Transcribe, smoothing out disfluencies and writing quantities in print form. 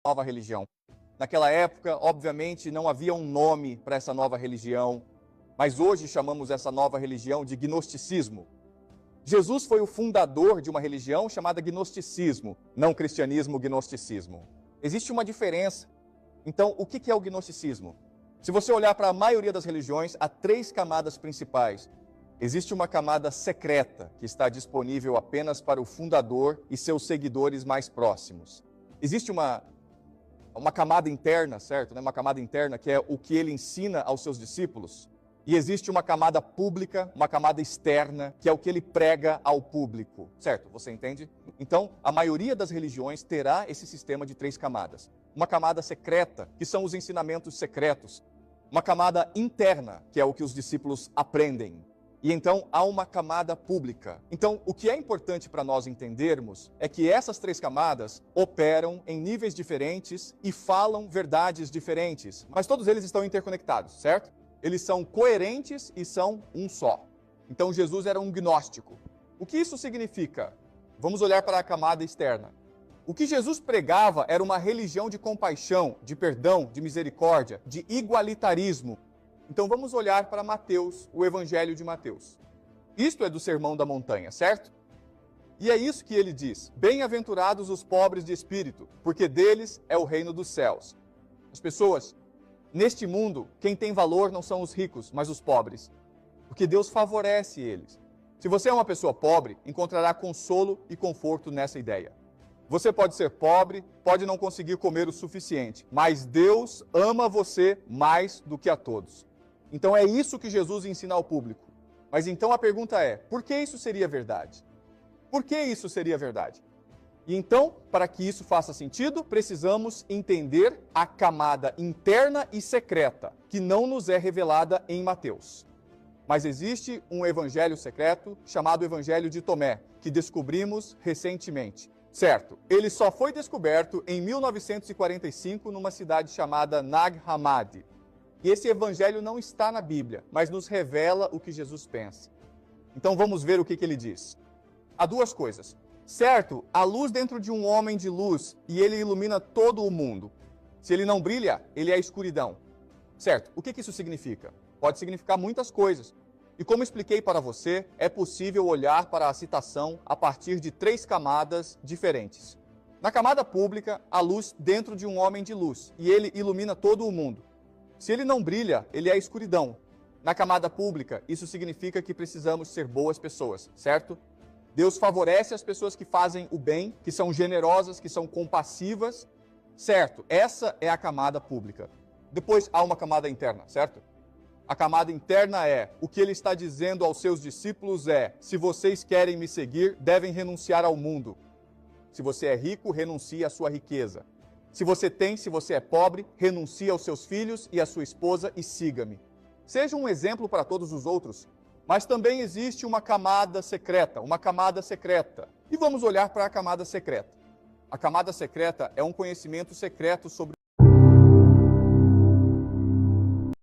nova religião. Naquela época, obviamente, não havia um nome para essa nova religião, mas hoje chamamos essa nova religião de gnosticismo. Jesus foi o fundador de uma religião chamada gnosticismo, não cristianismo, gnosticismo. Existe uma diferença. Então, o que é o gnosticismo? Se você olhar para a maioria das religiões, há 3 camadas principais. Existe uma camada secreta, que está disponível apenas para o fundador e seus seguidores mais próximos. Existe uma camada interna, certo? Uma camada interna que é o que ele ensina aos seus discípulos. E existe uma camada pública, uma camada externa, que é o que ele prega ao público, certo? Você entende? Então, a maioria das religiões terá esse sistema de 3 camadas. Uma camada secreta, que são os ensinamentos secretos. Uma camada interna, que é o que os discípulos aprendem. E então há uma camada pública. Então, o que é importante para nós entendermos é que essas 3 camadas operam em níveis diferentes e falam verdades diferentes. Mas todos eles estão interconectados, certo? Eles são coerentes e são um só. Então, Jesus era um gnóstico. O que isso significa? Vamos olhar para a camada externa. O que Jesus pregava era uma religião de compaixão, de perdão, de misericórdia, de igualitarismo. Então vamos olhar para Mateus, o Evangelho de Mateus. Isto é do Sermão da Montanha, certo? E é isso que ele diz: bem-aventurados os pobres de espírito, porque deles é o reino dos céus. As pessoas, neste mundo, quem tem valor não são os ricos, mas os pobres, porque Deus favorece eles. Se você é uma pessoa pobre, encontrará consolo e conforto nessa ideia. Você pode ser pobre, pode não conseguir comer o suficiente, mas Deus ama você mais do que a todos. Então é isso que Jesus ensina ao público. Mas então a pergunta é, por que isso seria verdade? Por que isso seria verdade? E então, para que isso faça sentido, precisamos entender a camada interna e secreta, que não nos é revelada em Mateus. Mas existe um evangelho secreto chamado Evangelho de Tomé, que descobrimos recentemente. Certo, ele só foi descoberto em 1945 numa cidade chamada Nag Hammadi. E esse evangelho não está na Bíblia, mas nos revela o que Jesus pensa. Então vamos ver o que ele diz. Há 2 coisas. Certo, há luz dentro de um homem de luz e ele ilumina todo o mundo. Se ele não brilha, ele é escuridão. Certo, o que isso significa? Pode significar muitas coisas. E como expliquei para você, é possível olhar para a citação a partir de 3 camadas diferentes. Na camada pública, há luz dentro de um homem de luz e ele ilumina todo o mundo. Se ele não brilha, ele é escuridão. Na camada pública, isso significa que precisamos ser boas pessoas, certo? Deus favorece as pessoas que fazem o bem, que são generosas, que são compassivas, certo? Essa é a camada pública. Depois há uma camada interna, certo? A camada interna é, o que ele está dizendo aos seus discípulos é, se vocês querem me seguir, devem renunciar ao mundo. Se você é rico, renuncie à sua riqueza. Se você é pobre, renuncie aos seus filhos e à sua esposa e siga-me. Seja um exemplo para todos os outros. Mas também existe uma camada secreta, E vamos olhar para a camada secreta. A camada secreta é um conhecimento secreto sobre